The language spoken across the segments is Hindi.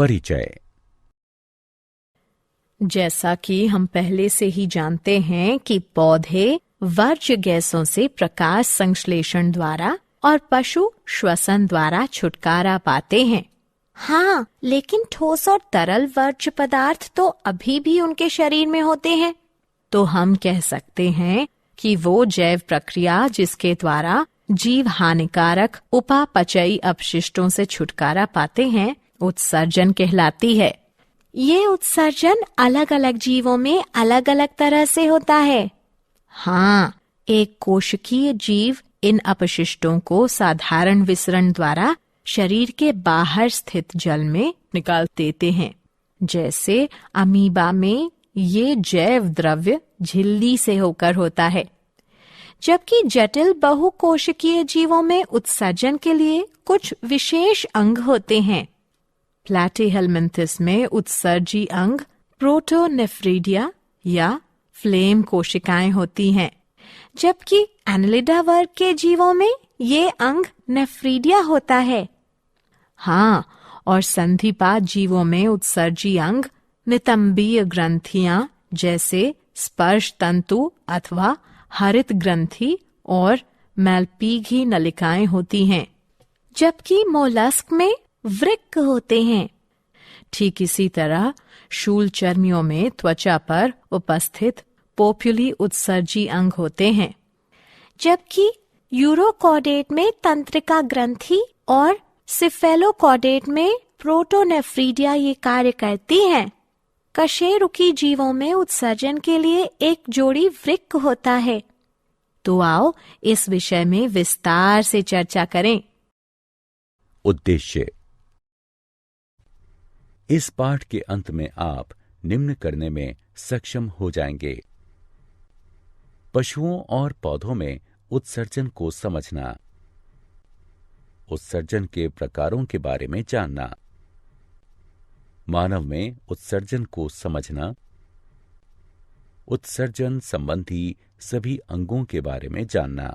परिचय। जैसा कि हम पहले से ही जानते हैं कि पौधे वर्ज्य गैसों से प्रकाश संश्लेषण द्वारा और पशु श्वसन द्वारा छुटकारा पाते हैं। हाँ, लेकिन ठोस और तरल वर्ज्य पदार्थ तो अभी भी उनके शरीर में होते हैं। तो हम कह सकते हैं कि वो जैव प्रक्रिया जिसके द्वारा जीव हानिकारक उपापचयी अपशिष्टों से छुटकारा पाते हैं, उत्सर्जन कहलाती है। ये उत्सर्जन अलग अलग जीवों में अलग अलग तरह से होता है। हाँ, एक कोशिकीय जीव इन अपशिष्टों को साधारण विसरण द्वारा शरीर के बाहर स्थित जल में निकाल देते हैं। जैसे अमीबा में ये जैव द्रव्य झिल्ली से होकर होता है, जबकि जटिल बहुकोशिकीय जीवों में उत्सर्जन के लिए कुछ विशेष अंग होते हैं। प्लैटीहेलमिन्थस में उत्सर्जी अंग प्रोटोनेफ्रिडिया या फ्लेम कोशिकाएं होती हैं, जबकि एनालिडा वर्ग के जीवों में ये अंग नेफ्रिडिया होता है। हाँ, और संधिपात जीवों में उत्सर्जी अंग नितंबीय ग्रंथियां जैसे स्पर्श तंतु अथवा हरित ग्रंथि और मैल्पीघी नलिकाएं होती हैं, जबकि मोलस्क में वृक्क होते हैं। ठीक इसी तरह शूलचर्मियों में त्वचा पर उपस्थित पोप्युली उत्सर्जी अंग होते हैं, जबकि यूरोकॉर्डेट में तंत्रिका ग्रंथि और सिफेलोकॉर्डेट में प्रोटोनेफ्रिडिया ये कार्य करती हैं। कशेरुकी जीवों में उत्सर्जन के लिए एक जोड़ी वृक्क होता है। तो आओ इस विषय में विस्तार से चर्चा करें। उद्देश्य। इस पाठ के अंत में आप निम्न करने में सक्षम हो जाएंगे: पशुओं और पौधों में उत्सर्जन को समझना, उत्सर्जन के प्रकारों के बारे में जानना, मानव में उत्सर्जन को समझना, उत्सर्जन संबंधी सभी अंगों के बारे में जानना,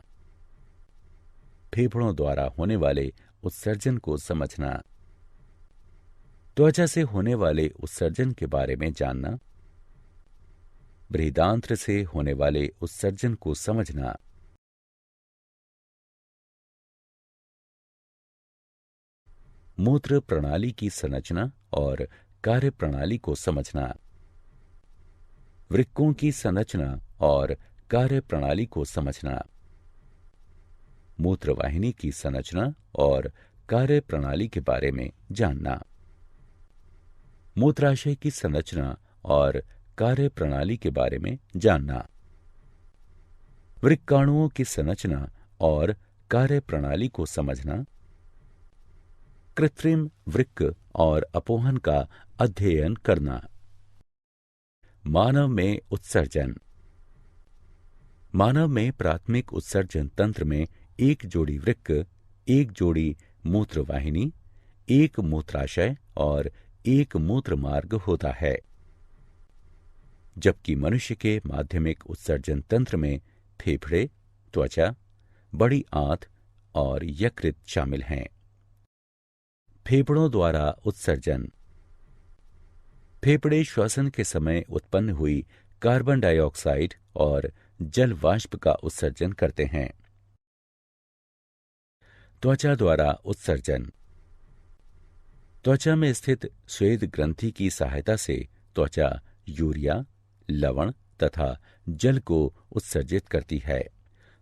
फेफड़ों द्वारा होने वाले उत्सर्जन को समझना, त्वचा से होने वाले उत्सर्जन के बारे में जानना, बृहदांत्र से होने वाले उत्सर्जन को समझना, मूत्र प्रणाली की संरचना और कार्य प्रणाली को समझना, वृक्कों की संरचना और कार्य प्रणाली को समझना, मूत्रवाहिनी की संरचना और कार्य प्रणाली के बारे में जानना, मूत्राशय की संरचना और कार्य प्रणाली के बारे में जानना, वृक्काणुओं की संरचना और कार्य प्रणाली को समझना, कृत्रिम वृक्क और अपोहन का अध्ययन करना। मानव में उत्सर्जन। मानव में प्राथमिक उत्सर्जन तंत्र में एक जोड़ी वृक्क, एक जोड़ी मूत्रवाहिनी, एक मूत्राशय और एक मूत्र मार्ग होता है, जबकि मनुष्य के माध्यमिक उत्सर्जन तंत्र में फेफड़े, त्वचा, बड़ी आंत और यकृत शामिल हैं। फेफड़ों द्वारा उत्सर्जन। फेफड़े श्वसन के समय उत्पन्न हुई कार्बन डाइऑक्साइड और जल वाष्प का उत्सर्जन करते हैं। त्वचा द्वारा उत्सर्जन। त्वचा में स्थित स्वेद ग्रंथि की सहायता से त्वचा यूरिया, लवण तथा जल को उत्सर्जित करती है।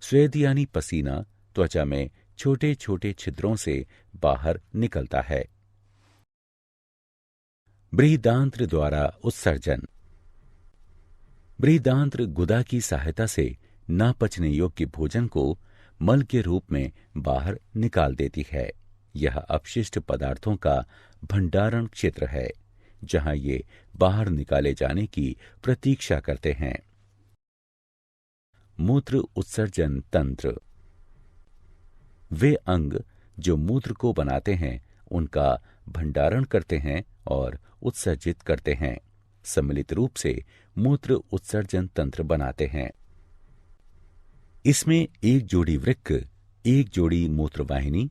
स्वेद यानी पसीना त्वचा में छोटे छोटे छिद्रों से बाहर निकलता है। बृहदांत्र द्वारा उत्सर्जन। बृहदांत्र गुदा की सहायता से ना पचने योग्य भोजन को मल के रूप में बाहर निकाल देती है। यह अपशिष्ट पदार्थों का भंडारण क्षेत्र है, जहां ये बाहर निकाले जाने की प्रतीक्षा करते हैं। मूत्र उत्सर्जन तंत्र। वे अंग जो मूत्र को बनाते हैं, उनका भंडारण करते हैं और उत्सर्जित करते हैं। सम्मिलित रूप से मूत्र उत्सर्जन तंत्र बनाते हैं। इसमें एक जोड़ी वृक्क, एक जोड़ी मूत्रवाहिनी,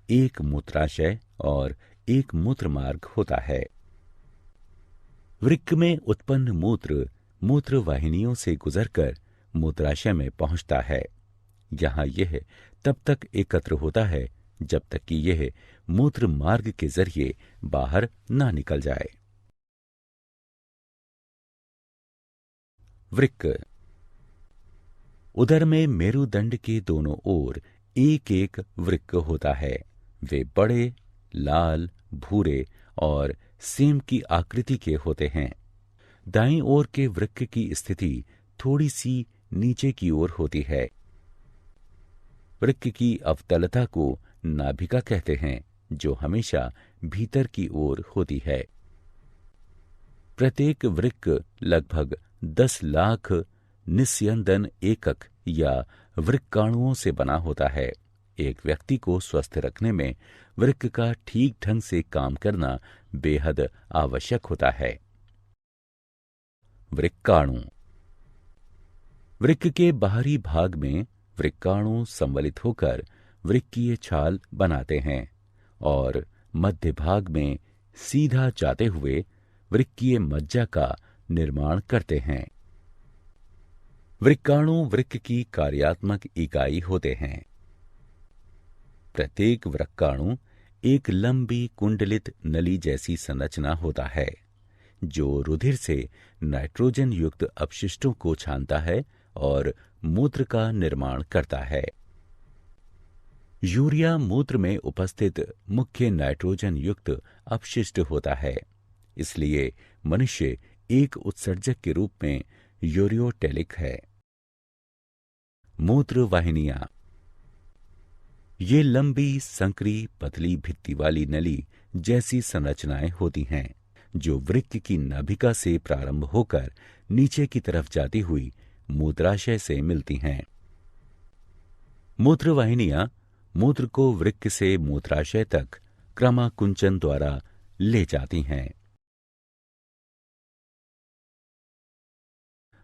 एक मूत्राशय और एक मूत्र मार्ग होता है। वृक्क में उत्पन्न मूत्र मूत्र वाहिनियों से गुजरकर मूत्राशय में पहुंचता है। यहाँ यह तब तक एकत्र होता है जब तक कि यह मूत्र मार्ग के जरिए बाहर ना निकल जाए। वृक्क। उदर में मेरुदंड के दोनों ओर एक एक वृक्क होता है। वे बड़े, लाल, भूरे और सेम की आकृति के होते हैं। दाईं ओर के वृक्क की स्थिति थोड़ी सी नीचे की ओर होती है। वृक्क की अवतलता को नाभिका कहते हैं, जो हमेशा भीतर की ओर होती है। प्रत्येक वृक्क लगभग 10 लाख निस्यंदन एकक या वृक्काणुओं से बना होता है। एक व्यक्ति को स्वस्थ रखने में वृक्क का ठीक ढंग से काम करना बेहद आवश्यक होता है। वृक्काणु। वृक्क के बाहरी भाग में वृक्काणु संवलित होकर वृक्कीय छाल बनाते हैं और मध्य भाग में सीधा जाते हुए वृक्कीय मज्जा का निर्माण करते हैं। वृक्काणु वृक्क की कार्यात्मक इकाई होते हैं। प्रत्येक वृक्काणु एक लंबी कुंडलित नली जैसी संरचना होता है, जो रुधिर से नाइट्रोजन युक्त अपशिष्टों को छानता है और मूत्र का निर्माण करता है। यूरिया मूत्र में उपस्थित मुख्य नाइट्रोजन युक्त अपशिष्ट होता है, इसलिए मनुष्य एक उत्सर्जक के रूप में यूरियोटेलिक है। मूत्र वाहिनियां। ये लंबी, संकरी, पतली भित्ति वाली नली जैसी संरचनाएं होती हैं, जो वृक्क की नाभिका से प्रारंभ होकर नीचे की तरफ जाती हुई मूत्राशय से मिलती हैं। मूत्र वाहिनियां मूत्र को वृक्क से मूत्राशय तक क्रमाकुंचन द्वारा ले जाती हैं।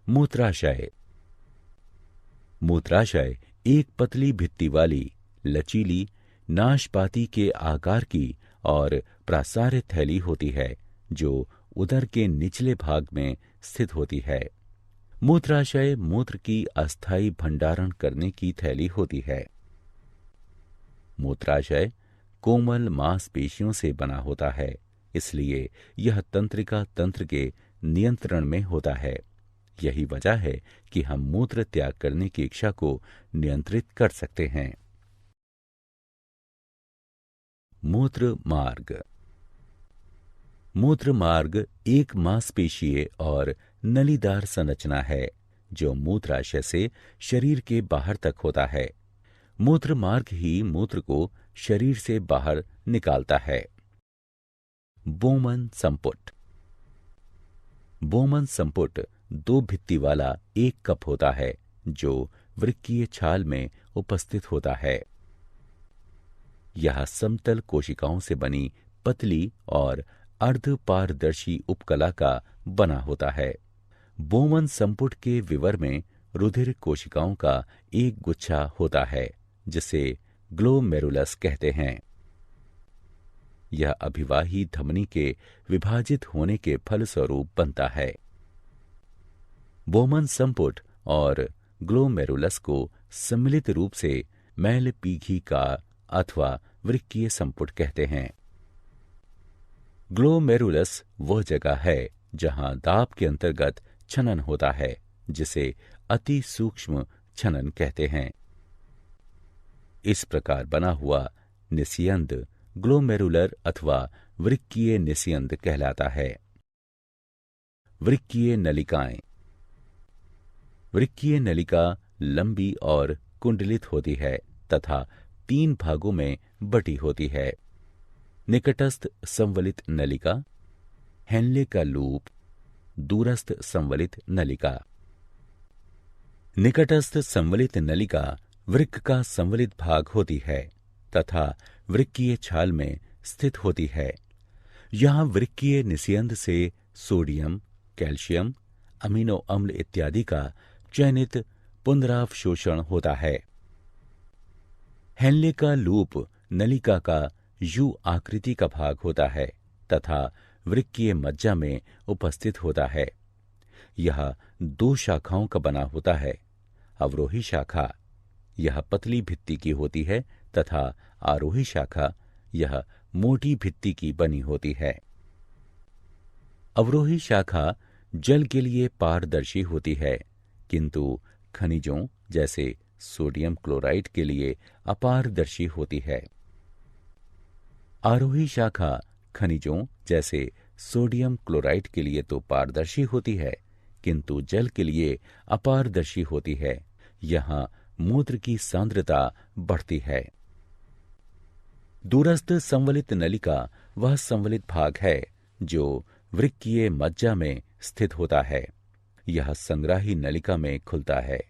मूत्राशय। मूत्राशय एक पतली भित्ति वाली, लचीली, नाशपाती के आकार की और प्रासार्य थैली होती है, जो उदर के निचले भाग में स्थित होती है। मूत्राशय मूत्र की अस्थायी भंडारण करने की थैली होती है। मूत्राशय कोमल मांसपेशियों से बना होता है, इसलिए यह तंत्रिका तंत्र के नियंत्रण में होता है। यही वजह है कि हम मूत्र त्याग करने की इच्छा को नियंत्रित कर सकते हैं। मूत्र मार्ग। मूत्र मार्ग एक मांसपेशीय और नलीदार संरचना है, जो मूत्राशय से शरीर के बाहर तक होता है। मूत्र मार्ग ही मूत्र को शरीर से बाहर निकालता है। बोमन संपुट। बोमन संपुट 2 भित्ति वाला एक कप होता है, जो वृक्कीय छाल में उपस्थित होता है। यह समतल कोशिकाओं से बनी पतली और अर्धपारदर्शी उपकला का बना होता है। बोमन संपुट के विवर में रुधिर कोशिकाओं का एक गुच्छा होता है, जिसे ग्लोमेरुलस कहते हैं। यह अभिवाही धमनी के विभाजित होने के फलस्वरूप बनता है। बोमन संपुट और ग्लोमेरुलस को सम्मिलित रूप से मैलपीघी का अथवा वृक्कीय संपुट कहते हैं। ग्लोमेरुलस वह जगह है जहां दाब के अंतर्गत छनन होता है, जिसे अति सूक्ष्म छनन कहते हैं। इस प्रकार बना हुआ निस्यंद ग्लोमेरुलर अथवा वृक्कीय निस्यंद कहलाता है। वृक्कीय नलिकाएं। वृक्कीय नलिका लंबी और कुंडलित होती है तथा 3 भागों में बटी होती है। निकटस्थ संवलित नलिका, हेनले का लूप, दूरस्थ संवलित नलिका। निकटस्थ संवलित नलिका वृक्क का संवलित भाग होती है तथा वृक्कीय छाल में स्थित होती है। यहाँ वृक्कीय निस्यंद से सोडियम, कैल्शियम, अमीनो अम्ल इत्यादि का चयनित पुनरावशोषण होता है। हेनले का लूप नलिका का यू आकृति का भाग होता है तथा वृक्कीय मज्जा में उपस्थित होता है। यह 2 शाखाओं का बना होता है। अवरोही शाखा यह पतली भित्ति की होती है तथा आरोही शाखा यह मोटी भित्ति की बनी होती है। अवरोही शाखा जल के लिए पारदर्शी होती है, किंतु खनिजों जैसे सोडियम क्लोराइड के लिए अपारदर्शी होती है। आरोही शाखा खनिजों जैसे सोडियम क्लोराइड के लिए तो पारदर्शी होती है, किंतु जल के लिए अपारदर्शी होती है। यहाँ मूत्र की सांद्रता बढ़ती है। दूरस्थ संवलित नलिका वह संवलित भाग है जो वृक्कीय मज्जा में स्थित होता है। यह संग्राही नलिका में खुलता है।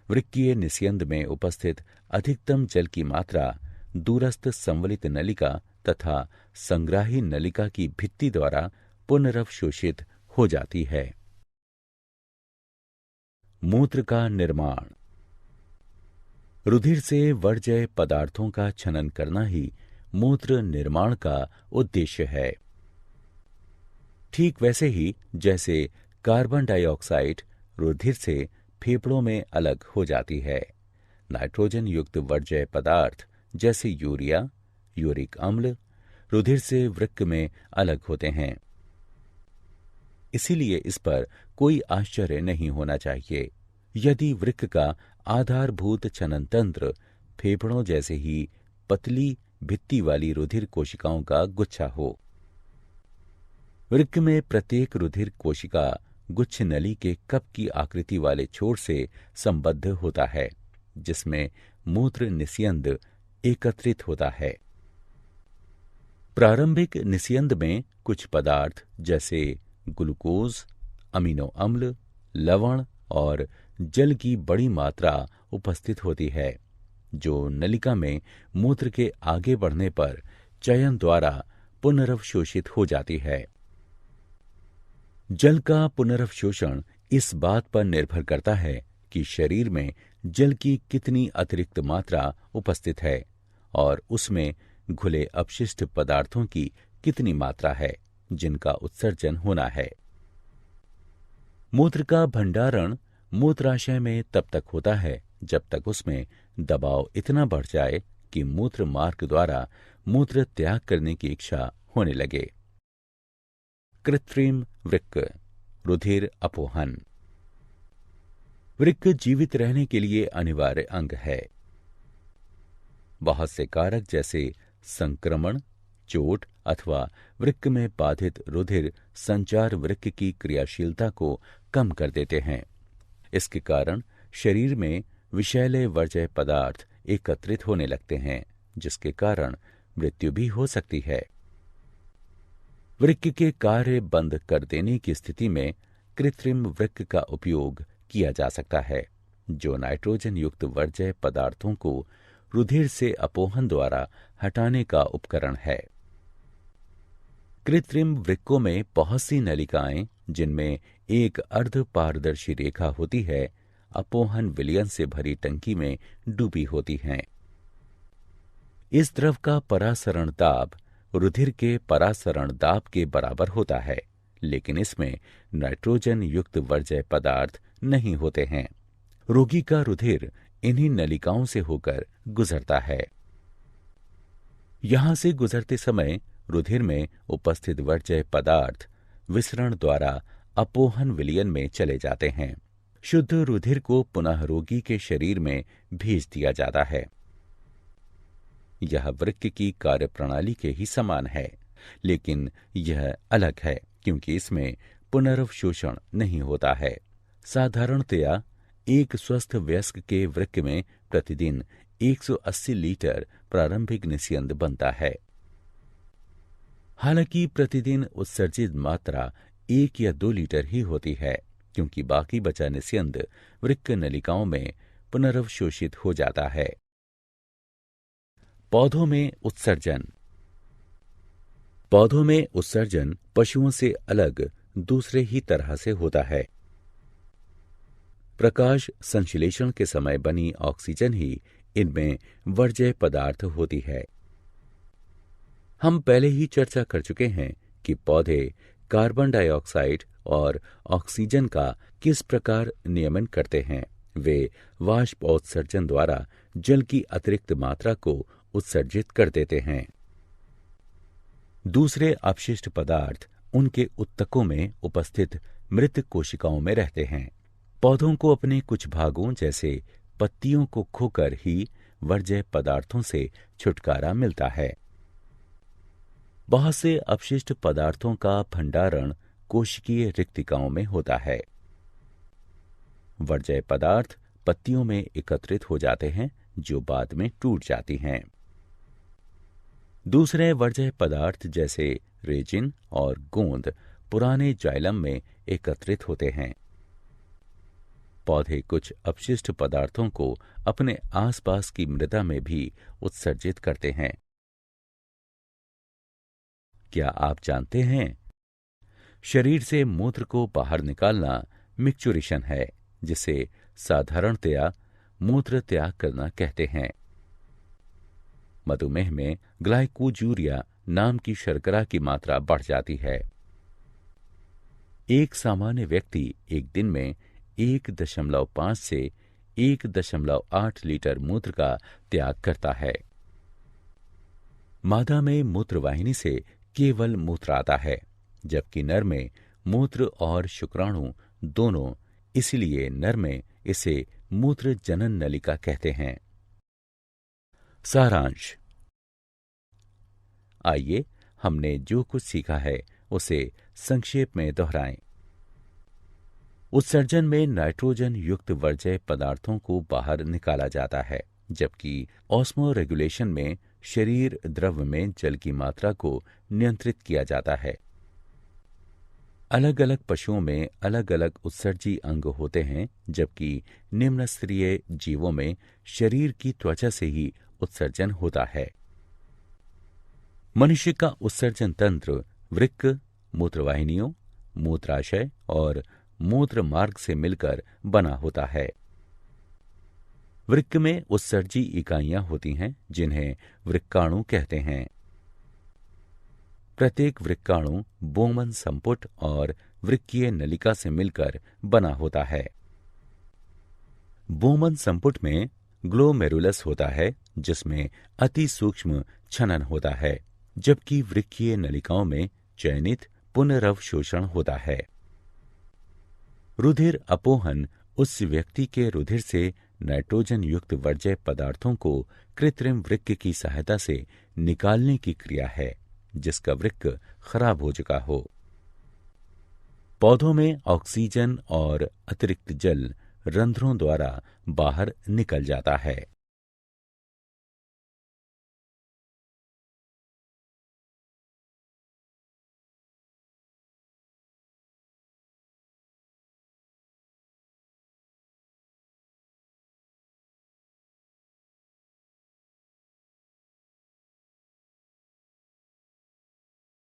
वृक्कीय निस्यंद में उपस्थित अधिकतम जल की मात्रा दूरस्थ संवलित नलिका तथा संग्राही नलिका की भित्ति द्वारा पुनरवशोषित हो जाती है। मूत्र का निर्माण। रुधिर से वर्ज्य पदार्थों का छनन करना ही मूत्र निर्माण का उद्देश्य है। ठीक वैसे ही जैसे कार्बन डाइऑक्साइड रुधिर से फेफड़ों में अलग हो जाती है, नाइट्रोजन युक्त वर्ज्य पदार्थ जैसे यूरिया, यूरिक अम्ल रुधिर से वृक्क में अलग होते हैं। इसीलिए इस पर कोई आश्चर्य नहीं होना चाहिए यदि वृक्क का आधारभूत छनन तंत्र फेफड़ों जैसे ही पतली भित्ति वाली रुधिर कोशिकाओं का गुच्छा हो। वृक्क में प्रत्येक रुधिर कोशिका गुच्छ नली के कप की आकृति वाले छोर से संबद्ध होता है, जिसमें मूत्र निस्यंद एकत्रित होता है। प्रारंभिक निस्यंद में कुछ पदार्थ जैसे ग्लूकोज, अमीनो अम्ल, लवण और जल की बड़ी मात्रा उपस्थित होती है, जो नलिका में मूत्र के आगे बढ़ने पर चयन द्वारा पुनरवशोषित हो जाती है। जल का पुनरवशोषण इस बात पर निर्भर करता है कि शरीर में जल की कितनी अतिरिक्त मात्रा उपस्थित है और उसमें घुले अपशिष्ट पदार्थों की कितनी मात्रा है जिनका उत्सर्जन होना है। मूत्र का भंडारण मूत्राशय में तब तक होता है जब तक उसमें दबाव इतना बढ़ जाए कि मूत्र मार्ग द्वारा मूत्र त्याग करने की इच्छा होने लगे। कृत्रिम वृक्क, रुधिर अपोहन। वृक्क जीवित रहने के लिए अनिवार्य अंग है। बहुत से कारक जैसे संक्रमण, चोट अथवा वृक्क में बाधित रुधिर संचार वृक्क की क्रियाशीलता को कम कर देते हैं। इसके कारण शरीर में विषैले वर्ज्य पदार्थ एकत्रित होने लगते हैं, जिसके कारण मृत्यु भी हो सकती है। वृक्क के कार्य बंद कर देने की स्थिति में कृत्रिम वृक्क का उपयोग किया जा सकता है, जो नाइट्रोजन युक्त वर्ज्य पदार्थों को रुधिर से अपोहन द्वारा हटाने का उपकरण है। कृत्रिम वृक्कों में बहुत सी नलिकाएं जिनमें एक अर्ध पारदर्शी रेखा होती है, अपोहन विलयन से भरी टंकी में डूबी होती हैं। इस द्रव का परासरण दाब रुधिर के परासरण दाब के बराबर होता है, लेकिन इसमें नाइट्रोजन युक्त वर्ज्य पदार्थ नहीं होते हैं। रोगी का रुधिर इन्हीं नलिकाओं से होकर गुजरता है। यहां से गुजरते समय रुधिर में उपस्थित वर्ज्य पदार्थ विसरण द्वारा अपोहन विलयन में चले जाते हैं। शुद्ध रुधिर को पुनः रोगी के शरीर में भेज दिया जाता है। यह वृक्क की कार्यप्रणाली के ही समान है, लेकिन यह अलग है क्योंकि इसमें पुनरवशोषण नहीं होता है। साधारणतया एक स्वस्थ वयस्क के वृक्क में प्रतिदिन 180 लीटर प्रारंभिक निस्यंद बनता है। हालांकि प्रतिदिन उत्सर्जित मात्रा 1 या 2 लीटर ही होती है, क्योंकि बाकी बचा निस्यंद वृक्क नलिकाओं में पुनरवशोषित हो जाता है। पौधों में उत्सर्जन। पौधों में उत्सर्जन पशुओं से अलग दूसरे ही तरह से होता है। प्रकाश संश्लेषण के समय बनी ऑक्सीजन ही इनमें वर्ज्य पदार्थ होती है। हम पहले ही चर्चा कर चुके हैं कि पौधे कार्बन डाइऑक्साइड और ऑक्सीजन का किस प्रकार नियमन करते हैं। वे वाष्पोत्सर्जन द्वारा जल की अतिरिक्त मात्रा को उत्सर्जित कर देते हैं। दूसरे अपशिष्ट पदार्थ उनके उत्तकों में उपस्थित मृत कोशिकाओं में रहते हैं। पौधों को अपने कुछ भागों जैसे पत्तियों को खोकर ही वर्ज्य पदार्थों से छुटकारा मिलता है। बहुत से अपशिष्ट पदार्थों का भंडारण कोशिकीय रिक्तिकाओं में होता है। वर्ज्य पदार्थ पत्तियों में एकत्रित हो जाते हैं जो बाद में टूट जाती हैं। दूसरे वर्ज्य पदार्थ जैसे रेजिन और गोंद पुराने जाइलम में एकत्रित होते हैं। पौधे कुछ अपशिष्ट पदार्थों को अपने आसपास की मृदा में भी उत्सर्जित करते हैं। क्या आप जानते हैं, शरीर से मूत्र को बाहर निकालना मिक्चुरेशन है, जिसे साधारणतया मूत्र त्याग करना कहते हैं। मधुमेह में ग्लाइकोजूरिया नाम की शर्करा की मात्रा बढ़ जाती है। एक सामान्य व्यक्ति एक दिन में 1.5 से 1.8 लीटर मूत्र का त्याग करता है। मादा में मूत्रवाहिनी से केवल मूत्र आता है, जबकि नर में मूत्र और शुक्राणु दोनों, इसलिए नर में इसे मूत्र जनन नलिका कहते हैं। सारांश। आइए हमने जो कुछ सीखा है उसे संक्षेप में दोहराएं। उत्सर्जन में नाइट्रोजन युक्त वर्ज्य पदार्थों को बाहर निकाला जाता है, जबकि ऑस्मोरेगुलेशन में शरीर द्रव्य में जल की मात्रा को नियंत्रित किया जाता है। अलग अलग पशुओं में अलग अलग उत्सर्जी अंग होते हैं, जबकि निम्न स्तरीय जीवों में शरीर की त्वचा से ही उत्सर्जन होता है। मनुष्य का उत्सर्जन तंत्र वृक्क, मूत्रवाहिनियों, मूत्राशय और मूत्र मार्ग से मिलकर बना होता है। वृक्क में उत्सर्जी इकाइयां होती हैं, जिन्हें वृक्काणु कहते हैं। प्रत्येक वृक्काणु बोमन संपुट और वृक्कीय नलिका से मिलकर बना होता है। बोमन संपुट में ग्लोमेरुलस होता है, जिसमें अति सूक्ष्म छनन होता है, जबकि वृक्कीय नलिकाओं में चयनित पुनरवशोषण होता है। रुधिर अपोहन उस व्यक्ति के रुधिर से नाइट्रोजन युक्त वर्ज्य पदार्थों को कृत्रिम वृक्क की सहायता से निकालने की क्रिया है, जिसका वृक्क खराब हो चुका हो। पौधों में ऑक्सीजन और अतिरिक्त जल रंध्रों द्वारा बाहर निकल जाता है।